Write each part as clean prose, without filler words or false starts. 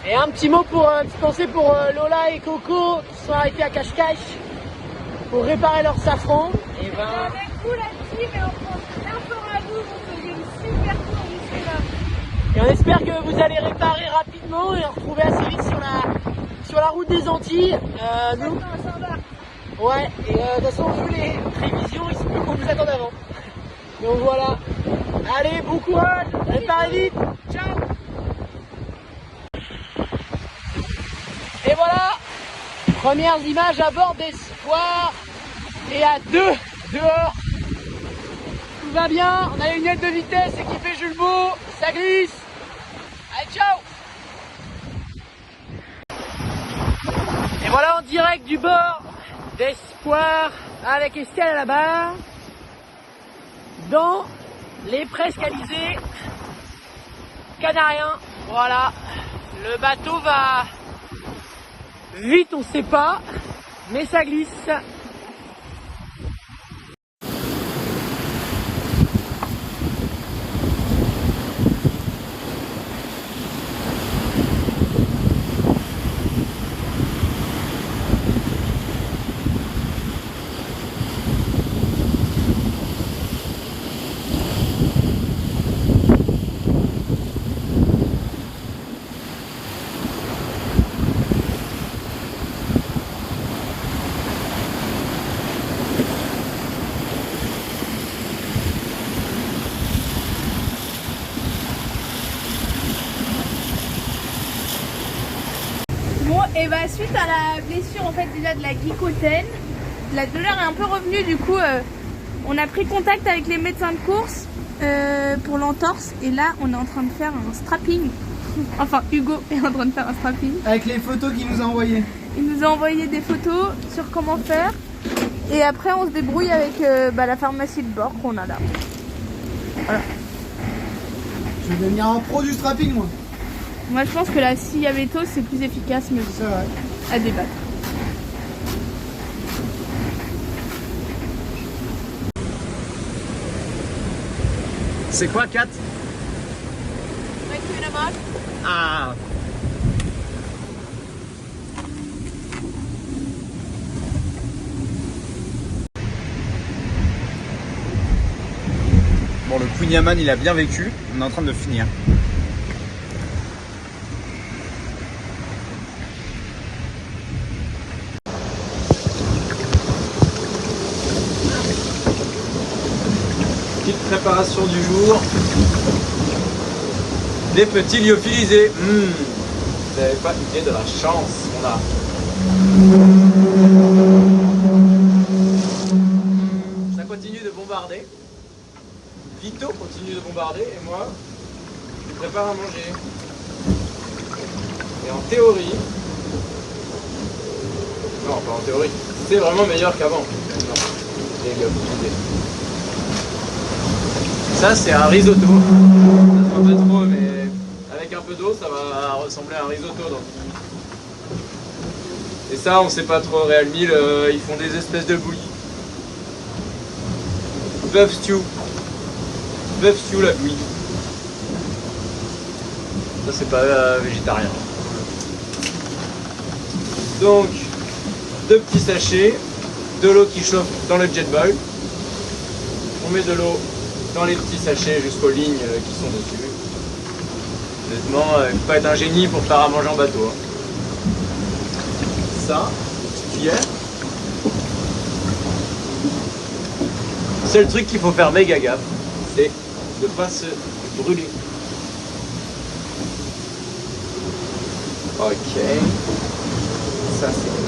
Et un petit mot pour une petite pensée pour Lola et Coco qui sont arrêtés à cache-cache pour réparer leur safran. Et ben... avec vous la team et on prend un peu à nous, vous faisiez une super tour d'ici là. Et on espère que vous allez réparer rapidement et retrouver assez vite sur la route des Antilles. Nous... Ouais, et de toute façon, vu les prévisions, il se peut qu'on nous attende avant. Donc voilà. Allez, bon courage, réparez vite. Ciao. Et voilà, premières images à bord d'Espoir et à 2 dehors. Tout va bien, on a les lunettes de vitesse équipées Jules Beau, ça glisse. Allez, ciao. Et voilà en direct du bord d'Espoir avec Estelle à la barre dans les Presqu'Alizés canariens. Voilà, le bateau va vite, on sait pas, mais ça glisse. Bon, et bah suite à la blessure en fait déjà de la glycotène, la douleur est un peu revenue, du coup on a pris contact avec les médecins de course pour l'entorse et là on est en train de faire un strapping. Enfin Hugo est en train de faire un strapping. Avec les photos qu'il nous a envoyées. Il nous a envoyé des photos sur comment faire et après on se débrouille avec la pharmacie de bord qu'on a là. Voilà. Je vais devenir un pro du strapping moi. Moi je pense que la scie à veto c'est plus efficace, mais C'est vrai. à débattre. C'est quoi 4? Ah. Bon, le Queen Yaman il a bien vécu, on est en train de finir. Petite préparation du jour. Des petits lyophilisés. Vous n'avez pas idée de la chance qu'on a. Ça continue de bombarder. Vito continue de bombarder et moi, je prépare à manger. Et en théorie, non pas en théorie, c'est vraiment meilleur qu'avant. Non, les lyophilisés. Ça c'est un risotto. Ça se voit pas trop mais avec un peu d'eau ça va ressembler à un risotto. Donc. Et ça on sait pas trop, Real Meal ils font des espèces de bouillies. Beef stew. Beef stew la bouillie. Ça c'est pas végétarien. Donc 2 petits sachets, de l'eau qui chauffe dans le jet boil. On met de l'eau dans les petits sachets jusqu'aux lignes qui sont dessus. Honnêtement, il ne faut pas être un génie pour faire à manger en bateau. Hein. Ça, petite cuillère. Le seul truc qu'il faut faire méga gaffe, c'est de ne pas se brûler. Ok. Ça c'est cool.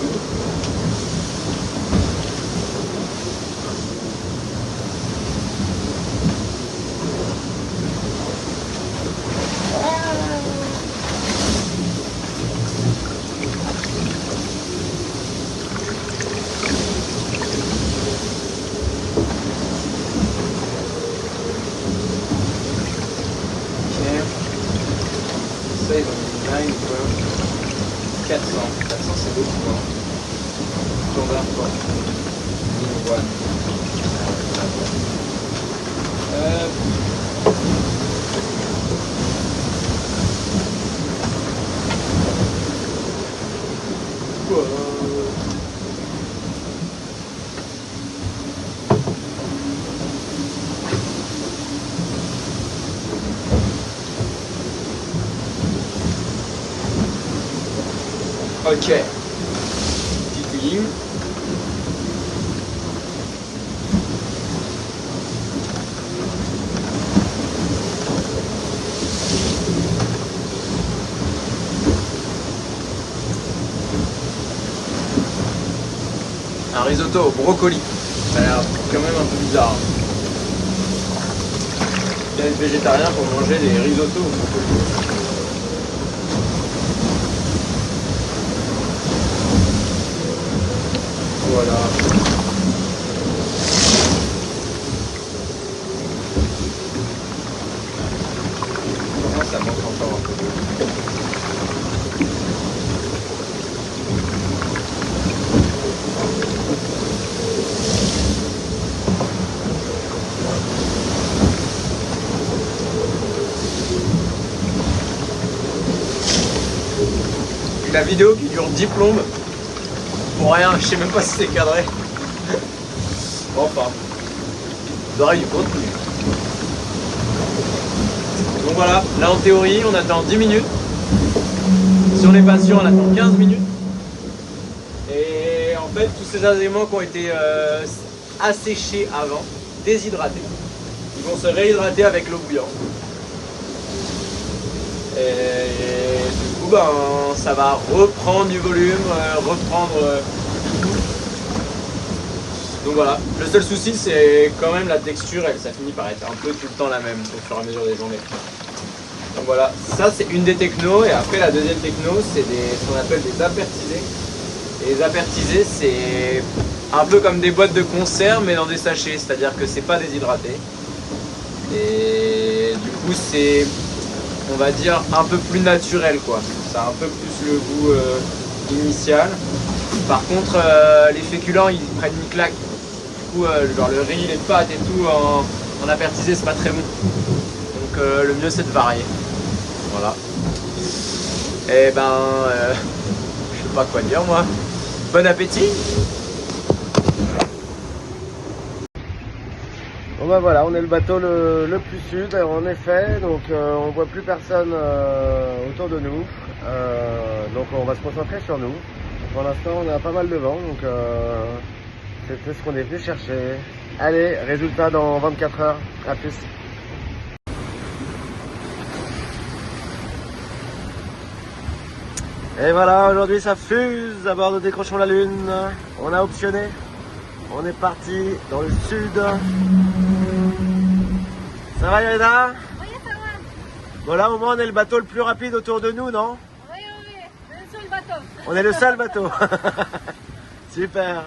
Ça, ils ont mis 9 quoi. 400. 400 c'est beaucoup. Hein. Standard quoi. Voilà. Ok. Petite ligne. Un risotto au brocoli. Ça a l'air quand même un peu bizarre. Il y a des végétariens pour manger des risottos au brocoli. Voilà. Comment ça manque encore un peu. La vidéo qui dure 10 plombes. Pour rien, je sais même pas si c'est cadré. Enfin, vous aurez du contenu. Donc voilà, là en théorie, on attend 10 minutes. Si on est patient, on attend 15 minutes. Et en fait, tous ces aliments qui ont été asséchés avant, déshydratés, ils vont se réhydrater avec l'eau bouillante. Et du coup, ben, ça va reprendre du volume, reprendre du goût. Donc voilà, le seul souci c'est quand même la texture, ça finit par être un peu tout le temps la même au fur et à mesure des journées. Donc voilà, ça c'est une des technos, et après la deuxième techno c'est ce qu'on appelle des apertisés. Et les apertisés c'est un peu comme des boîtes de conserve mais dans des sachets, c'est-à-dire que c'est pas déshydraté. Et du coup c'est, on va dire, un peu plus naturel quoi. Ça a un peu plus le goût initial. Par contre les féculents ils prennent une claque. Du coup genre le riz, les pâtes et tout en apertisé c'est pas très bon. Donc le mieux c'est de varier. Voilà. Et ben je sais pas quoi dire moi. Bon appétit. Bon bah voilà, on est le bateau le plus sud en effet, donc on voit plus personne autour de nous, donc on va se concentrer sur nous. Pour l'instant on a pas mal de vent, donc c'était ce qu'on est venu chercher. Allez, résultat dans 24 heures, à plus. Et voilà, aujourd'hui ça fuse à bord de Décrochons la Lune. On a optionné. On est parti dans le sud. Ça va Irina? Oui, ça va. Bon là au moins on est le bateau le plus rapide autour de nous, non? Oui, on est le seul bateau. On est le seul bateau. Super.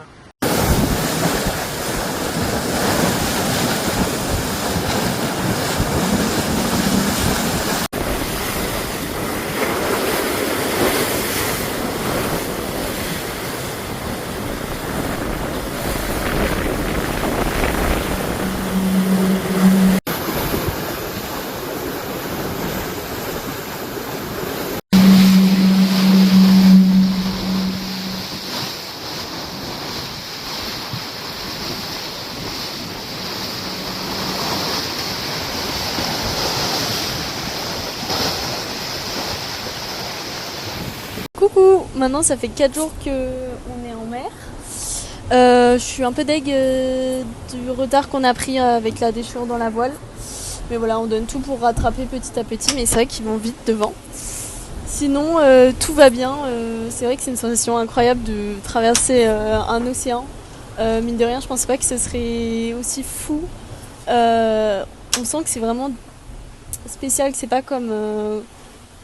Coucou, maintenant ça fait 4 jours qu'on est en mer. Je suis un peu deg du retard qu'on a pris avec la déchirure dans la voile. Mais voilà, on donne tout pour rattraper petit à petit, mais c'est vrai qu'ils vont vite devant. Sinon, tout va bien. C'est vrai que c'est une sensation incroyable de traverser un océan. Mine de rien, je pensais pas que ce serait aussi fou. On sent que c'est vraiment spécial, que c'est pas comme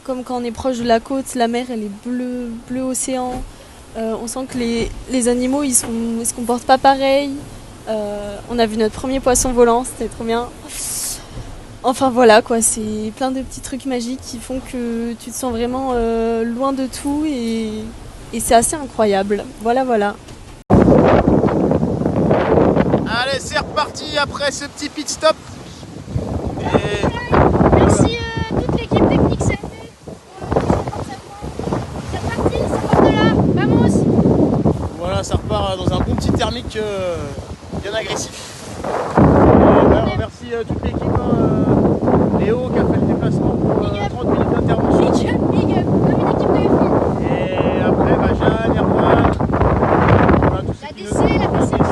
quand on est proche de la côte, la mer elle est bleu océan. On sent que les animaux ils se comportent pas pareil. On a vu notre premier poisson volant, c'était trop bien. Enfin voilà quoi, c'est plein de petits trucs magiques qui font que tu te sens vraiment loin de tout et c'est assez incroyable. Voilà. Allez, c'est reparti après ce petit pit stop. Et... Merci toute l'équipe technique CAT. C'est parti, ça part de là. Vamos. ça repart dans un bon petit thermique bien agressif. On remercie toute l'équipe, Léo qui a fait le déplacement pour 30 minutes d'intervention. Big up, comme une équipe de F1. Et après, Jeanne, Erwan, voilà, tous ceux La qui DC, la PC, qui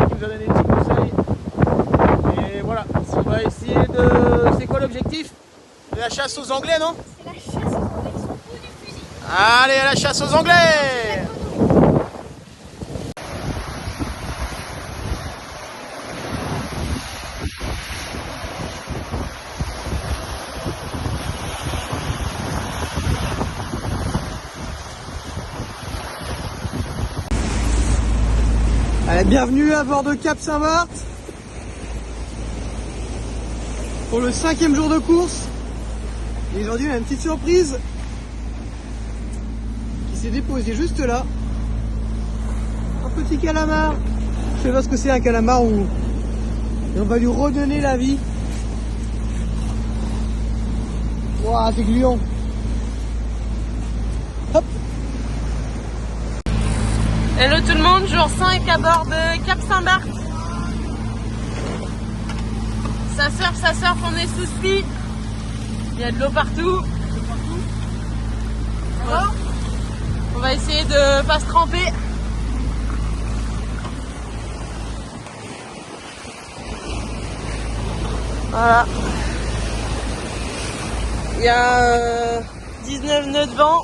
nous a donné des petits conseils. Et voilà, on va essayer de... C'est quoi l'objectif? De la chasse aux Anglais, non? C'est la chasse aux Anglais, ils sont fous du fusil. Allez, à la chasse aux Anglais! Allez, bienvenue à bord de Cap Saint-Barth pour le 5e jour de course. Et aujourd'hui, on a une petite surprise qui s'est déposée juste là. Un petit calamar. Je sais pas ce que c'est un calamar ou... Et on va lui redonner la vie. Waouh, c'est gluant. Hop. Hello tout le monde, jour 5 à bord de Cap Saint-Barth. Ça surfe, on est sous spi. Il y a de l'eau partout. Voilà. On va essayer de pas se tremper. Voilà. Il y a 19 nœuds de vent.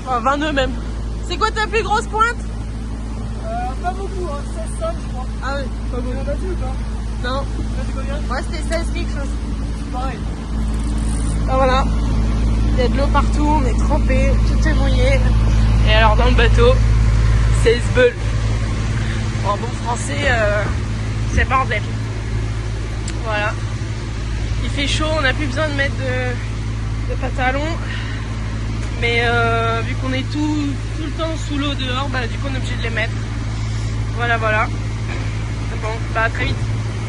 Enfin, 20 nœuds même. C'est quoi ta plus grosse pointe? Pas beaucoup, hein, 16,5 je crois. Ah oui, Pas beaucoup. On a battu ou pas? non. Là, c'est combien? Moi c'était 16 quelque chose. Pareil. Ah, voilà. Il y a de l'eau partout, on est trempé, tout est mouillé. Et alors dans le bateau, 16 bulles. En bon français, c'est bordel. Voilà. Il fait chaud, on n'a plus besoin de mettre de pantalon. Mais vu qu'on est tout le temps sous l'eau dehors, bah, du coup on est obligé de les mettre. Voilà. Bon, bah à très vite.